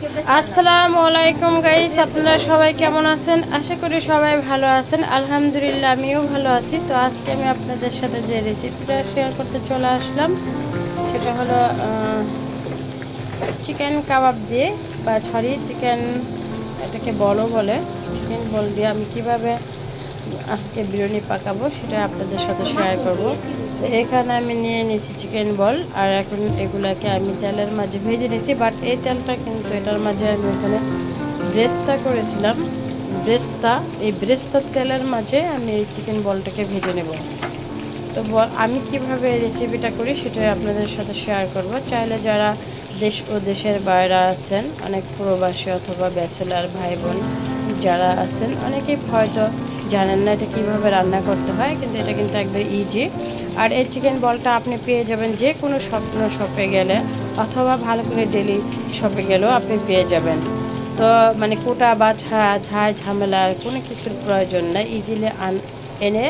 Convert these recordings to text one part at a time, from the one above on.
আসসালামু আলাইকুম গাইস, আপনারা সবাই কেমন আছেন? আশা করি সবাই ভালো আছেন। আলহামদুলিল্লাহ আমিও ভালো আছি। তো আজকে আমি আপনাদের সাথে যে রেসিপিটা শেয়ার করতে চলে আসলাম সেটা হলো চিকেন কাবাব দিয়ে বা চিকেন এটাকে বলে চিকেন বল দিয়ে আমি কিভাবে আজকে বিরিয়ানি পাকাবো সেটা আপনাদের সাথে শেয়ার করব। তো এখানে আমি নিয়ে নিয়েছি চিকেন বল, আর এখন এগুলাকে আমি তেলের মাঝে ভেজে নিয়েছি। বাট এই তেলটা কিন্তু এটার মাঝে আমি এখানে ব্রেস্তা করেছিলাম। এই ব্রেস্তার তেলের মাঝে আমি এই চিকেন বলটাকে ভেজে নেব। তো আমি কিভাবে এই রেসিপিটা করি সেটাই আপনাদের সাথে শেয়ার করব। চাইলে যারা দেশ ও দেশের বাইরে আছেন, অনেক প্রবাসী অথবা ব্যাচেলার ভাই বোন যারা আছেন, অনেকেই হয়তো জানেন না এটা কীভাবে রান্না করতে হয়, কিন্তু এটা কিন্তু একবার ইজি। আর এই চিকেন বলটা আপনি পেয়ে যাবেন যে কোনো শপে গেলে, অথবা ভালো করে ডেলি শপে গেলেও আপনি পেয়ে যাবেন। তো মানে কোটা বা ঝামেলার কোনো কিছুর প্রয়োজন নাই, ইজিলি এনে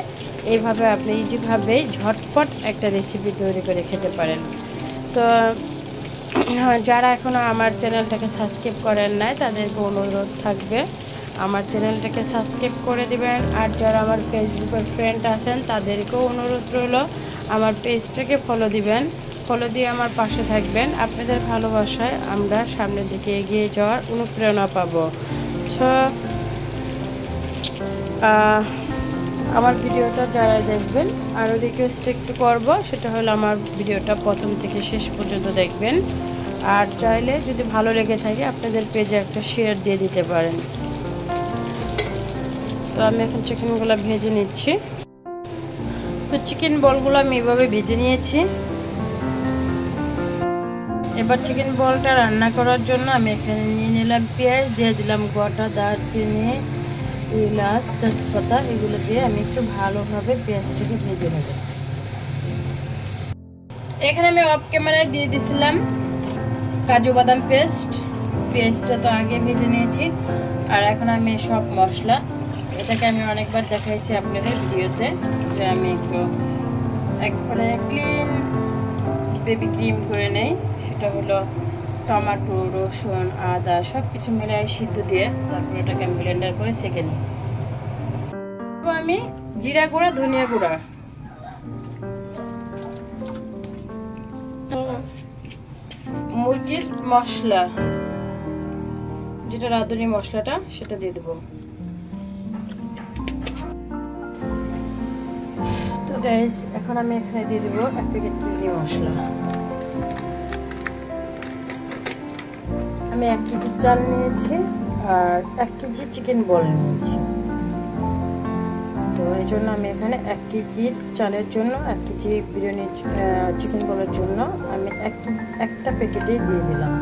এইভাবে আপনি ইজিভাবেই ঝটপট একটা রেসিপি তৈরি করে খেতে পারেন। তো যারা এখনও আমার চ্যানেলটাকে সাবস্ক্রাইব করেন নাই তাদেরকে অনুরোধ থাকবে আমার চ্যানেলটাকে সাবস্ক্রাইব করে দিবেন। আর যারা আমার ফেসবুকের ফ্রেন্ড আছেন তাদেরকেও অনুরোধ রইল আমার পেজটাকে ফলো দিবেন, ফলো দিয়ে আমার পাশে থাকবেন। আপনাদের ভালোবাসায় আমরা সামনের দিকে এগিয়ে যাওয়ার অনুপ্রেরণা পাবো। সো আমার ভিডিওটা যারা দেখবেন আরও রিকোয়েস্ট একটু করব, সেটা হলো আমার ভিডিওটা প্রথম থেকে শেষ পর্যন্ত দেখবেন। আর চাইলে যদি ভালো লেগে থাকে আপনাদের পেজে একটা শেয়ার দিয়ে দিতে পারেন। তো আমি এখন চিকেনগুলো ভেজে নিচ্ছি। তো চিকেন বলগুলো আমি এভাবে ভেজে নিয়েছি। এবার চিকেন বলটা রান্না করার জন্য আমি এখানে নিয়ে নিলাম পেঁয়াজ, দিয়ে দিলাম গোটা দারচিনি, এলাচ, তেজপাতা, এগুলো দিয়ে আমি একটু ভালোভাবে পেঁয়াজটাকে ভেজে নেব। এখানে আমি অফ ক্যামেরায় দিয়ে দিয়েছিলাম কাজু বাদাম পেস্টটা তো আগে ভেজে নিয়েছি। আর এখন আমি সব মশলা, এটাকে আমি অনেকবার দেখাইছি আপনাদের ভিডিওতে যে আমি একবারে ক্লিন বেবি ক্রিম করে নেই। সেটা হলো টমেটো, রসুন, আদা সব কিছু মিলে সিদ্ধ দিয়ে তারপর এটাকে আমি ব্লেন্ডার করে সেঁকে নিই। তো আমি জিরা গুঁড়া, ধনিয়া গুঁড়া, মুরগির মশলা যেটা রাঁধুনি মশলাটা সেটা দিয়ে দেবো। তো গাইস এখন আমি এখানে দিয়ে দেবো 1 প্যাকেট মুরগি মশলা। আমি 1 কেজি চাল নিয়েছি আর 1 কেজি চিকেন বল নিয়েছি। তো এই জন্য আমি এখানে 1 কেজি চালের জন্য 1 কেজি বিরিয়ানি চিকেন বলের জন্য আমি একটা প্যাকেটেই দিয়ে দিলাম।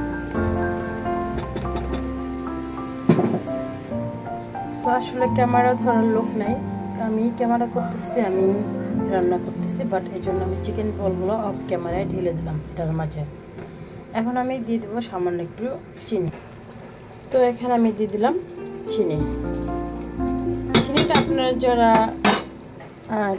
তো আসলে ক্যামেরা ধরার লোক নাই, আমি ক্যামেরা করতেছি, আমি রান্না করতেছি। বাট এই জন্য আমি চিকেন বলগুলো অফ ক্যামেরায় ঢেলে দিলাম এটার মাঝে। এখন আমি দিয়ে দেবো সামান্য একটু চিনি। তো এখানে আমি দিয়ে দিলাম চিনিটা আপনারা যারা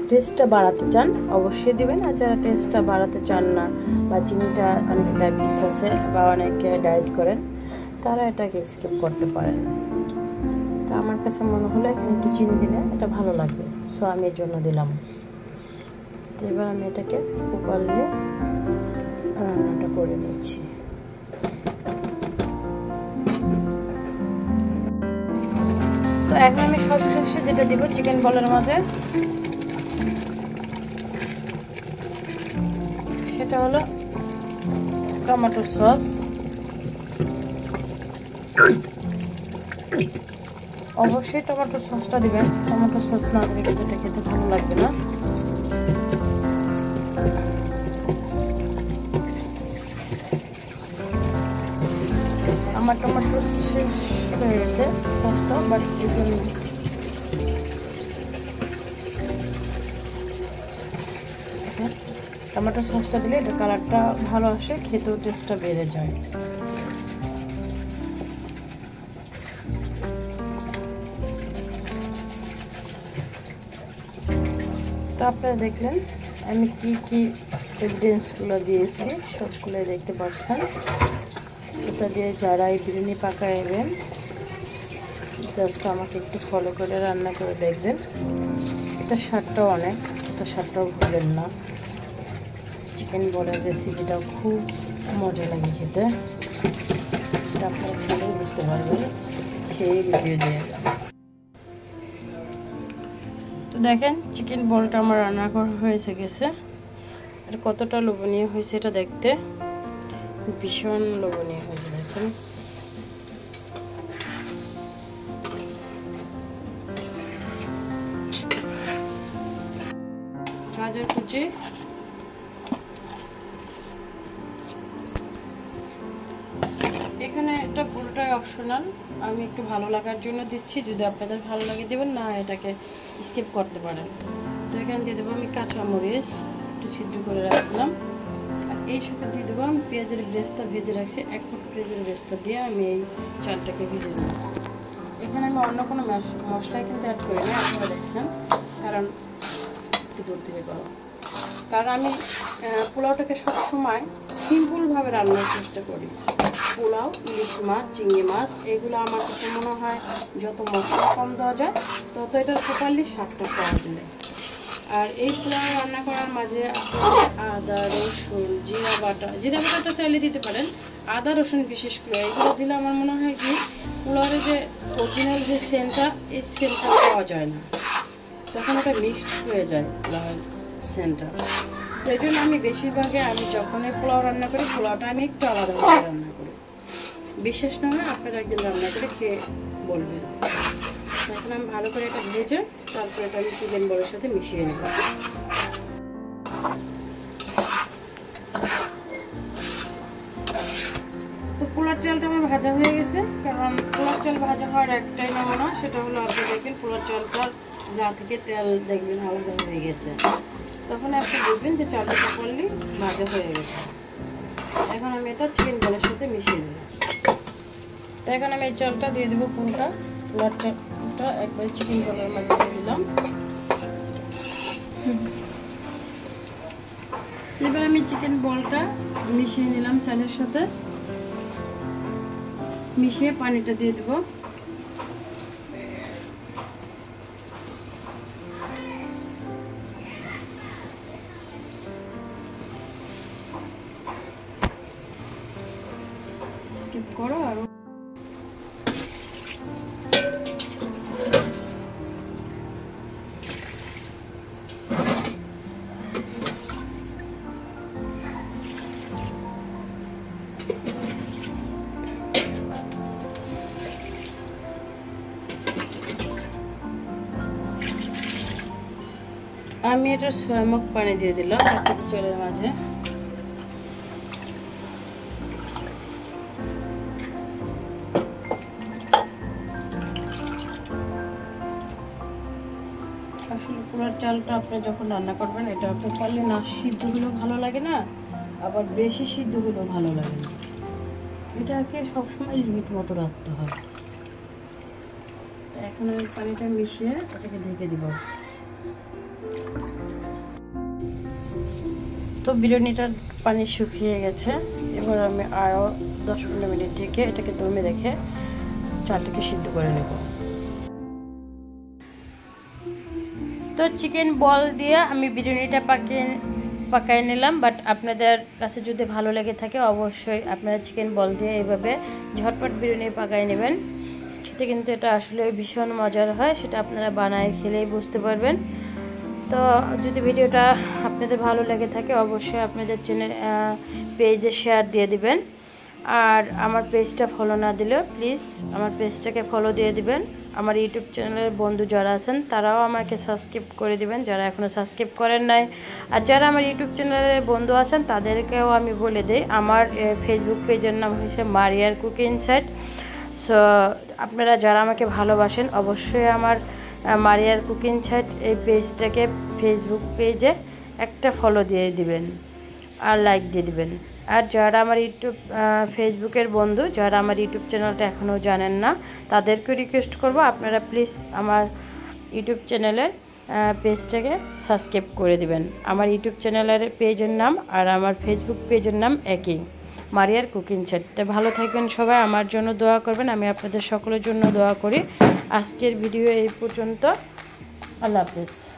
টেস্টটা বাড়াতে চান অবশ্যই দিবেন, আর যারা টেস্টটা বাড়াতে চান না বা চিনিটা অনেকে ডায়াবেটিস আছে বা অনেকে ডায়েট করেন তারা এটাকে স্কিপ করতে পারেন। তো আমার কাছে মনে হলো এখানে একটু চিনি দিলে এটা ভালো লাগবে, সো আমি এর জন্য দিলাম। তো এবার আমি এটাকে প্রপারলি রান্নাটা করে নিচ্ছি। তো এখন আমি সবশেষে যেটা দিব চিকেন বলের মাঝে সেটা হলো টমেটো সস। অবশ্যই টমেটো সসটা দিবেন, টমেটো সস না দিলে কিন্তু এটা খেতে ভালো লাগবে না। আমার টমেটো শেষ হয়ে গেছে সসটা, বাট টমেটো সসটা দিলে এটা কালারটা ভালো আসে, খেতেও টেস্টটা বেড়ে যায়। তো আপনারা দেখলেন আমি কি ইনগ্রিডিয়েন্টসগুলো দিয়েছি, সবগুলো দেখতে পাচ্ছেন। মশলা দিয়ে যারা এই বিরিয়ানি পাকাবেন জাস্ট আমাকে একটু ফলো করে রান্না করে দেখবেন। এটা স্বাদটাও অনেক, এটা স্বাদটাও ভুলেন না। চিকেন বলের রেসিপিটাও খুব মজা লাগে খেতে, এটা আপনারা খেলেই বুঝতে পারবেন খেয়ে ভিডিও দিয়ে। তো দেখেন চিকেন বলটা আমার রান্না করা হয়েছে গেছে। আর কতটা লোভনীয় হয়েছে এটা দেখতে, ভীষণ লোভনীয় হয়েছে। দেখেন গাজর কুচি, এখানে একটা পুরোটাই অপশনাল, আমি একটু ভালো লাগার জন্য দিচ্ছি, যদি আপনাদের ভালো লাগে দেবেন, না এটাকে স্কিপ করতে পারেন। তো এখানে দিয়ে দেবো আমি কাঁচামরিচ একটু ছিদ্র করে রাখছিলাম, আর এই সাথে দিয়ে দেবো আমি পেঁয়াজের ব্রেস্তা ভেজে রাখছি। 1 ফুট পেঁয়াজের ব্রেস্তা দিয়ে আমি এই চালটাকে ভেজে নেব। এখানে আমি অন্য কোনো মশলাই কিন্তু অ্যাড করি না, আপনারা দেখছেন, কারণ একটু দূর থেকে করো, কারণ আমি পোলাওটাকে সবসময় সিম্পলভাবে রান্নার চেষ্টা করি। পোলাও, ইলিশ মাছ, চিংড়ি মাছ, এগুলো আমার কাছে মনে হয় যত মশলা কম দেওয়া যায় তত এটা প্রপারলি স্বাদটা পাওয়া যায়। আর এই পোলাও রান্না করার মাঝে আদা, রসুন, জিরা বাটাটা চাইলে দিতে পারেন, আদা রসুন বিশেষ করে এগুলো দিলে আমার মনে হয় কি পোলাওয়ের যে অরিজিনাল যে সেন্টটা, এই সেন্টটা পাওয়া যায় না, তখন এটা মিক্সড হয়ে যায় পোলাওয়ের সেন্টটা। তো এই জন্য আমি বেশিরভাগে আমি যখনই পোলাও রান্না করি পোলাওটা আমি একটু আলাদাভাবে রান্না করি। বিশেষ না হয় আপনারা একদিন রান্না করে খেয়ে বলবেন। এখন আমি ভালো করে এটা ভেজে তারপরে এটা আমি চিকেন বলের সাথে মিশিয়ে নেব। তো পোলার চালটা আমার ভাজা হয়ে গেছে, কারণ পোলার চাল ভাজা হওয়ার একটাই নমুনা, সেটা হলো আপনি দেখবেন পোলার চালটার গা থেকে তেল দেখবেন আলাদা হয়ে গেছে, তখন আপনি দেখবেন যে চালটা প্রপারলি ভাজা হয়ে গেছে। এখন আমি এটা চিকেন বলের সাথে মিশিয়ে নেব। তো এখন আমি এই চালটা দিয়ে দেবো পুরোটা, পোলার চালটা একবার চিকেন বলের মাঝে দিয়ে দিলাম। এবার আমি চিকেন বলটা মিশিয়ে নিলাম চালের সাথে, মিশিয়ে পানিটা দিয়ে দেবো। স্কিপ করো আরো। আমি এটা সয়ামক পানি দিয়ে দিলাম একটা চালের মাঝে। আসলে পোলার চালটা আপনি যখন রান্না করবেন এটা প্রপারলি না সিদ্ধ হলেও ভালো লাগে না, আবার বেশি সিদ্ধ হলেও ভালো লাগে না, এটাকে সবসময় লিমিট মতো রাখতে হয়। এখন আমি পানিটা মিশিয়ে এটাকে ঢেকে দিব। তো বিরিয়ানিটার পানি শুকিয়ে গেছে, এবার আমি আরও 10-15 মিনিট ঢেকে এটাকে দমে রেখে চালটাকে সিদ্ধ করে নেব। তো চিকেন বল দিয়ে আমি বিরিয়ানিটা পাকিয়ে নিলাম, বাট আপনাদের কাছে যদি ভালো লেগে থাকে অবশ্যই আপনারা চিকেন বল দিয়ে এইভাবে ঝটপট বিরিয়ানি পাকিয়ে নেবেন। খেতে কিন্তু এটা আসলে ভীষণ মজার হয়, সেটা আপনারা বানায় খেলেই বুঝতে পারবেন। তো যদি ভিডিওটা আপনাদের ভালো লেগে থাকে অবশ্যই আপনাদের চ্যানেল পেজে শেয়ার দিয়ে দিবেন, আর আমার পেজটা ফলো না দিলেও প্লিজ আমার পেজটাকে ফলো দিয়ে দিবেন। আমার ইউটিউব চ্যানেলের বন্ধু যারা আছেন তারাও আমাকে সাবস্ক্রাইব করে দিবেন, যারা এখনও সাবস্ক্রাইব করেন নাই। আর যারা আমার ইউটিউব চ্যানেলের বন্ধু আছেন তাদেরকেও আমি বলে দিই, আমার ফেসবুক পেজের নাম হচ্ছে মারিয়ার কুকিং সাইট। সো আপনারা যারা আমাকে ভালোবাসেন অবশ্যই আমার মারিয়ার কুকিং সাইট এই পেজটাকে ফেসবুক পেজে একটা ফলো দিয়ে দিবেন আর লাইক দিয়ে দিবেন। আর যারা আমার ফেসবুকের বন্ধু যারা আমার ইউটিউব চ্যানেলটা এখনও জানেন না তাদেরকে রিকোয়েস্ট করব আপনারা প্লিজ আমার ইউটিউব চ্যানেলের পেজটাকে সাবস্ক্রাইব করে দিবেন। আমার ইউটিউব চ্যানেলের পেজের নাম আর আমার ফেসবুক পেজের নাম একই। মারিয়ার কুকিং চ্যাট। তো ভালো থাকবেন সবাই, আমার জন্য দোয়া করবেন, আমি আপনাদের সকলের জন্য দোয়া করি। আজকের ভিডিও এই পর্যন্ত, আল্লাহ হাফেজ।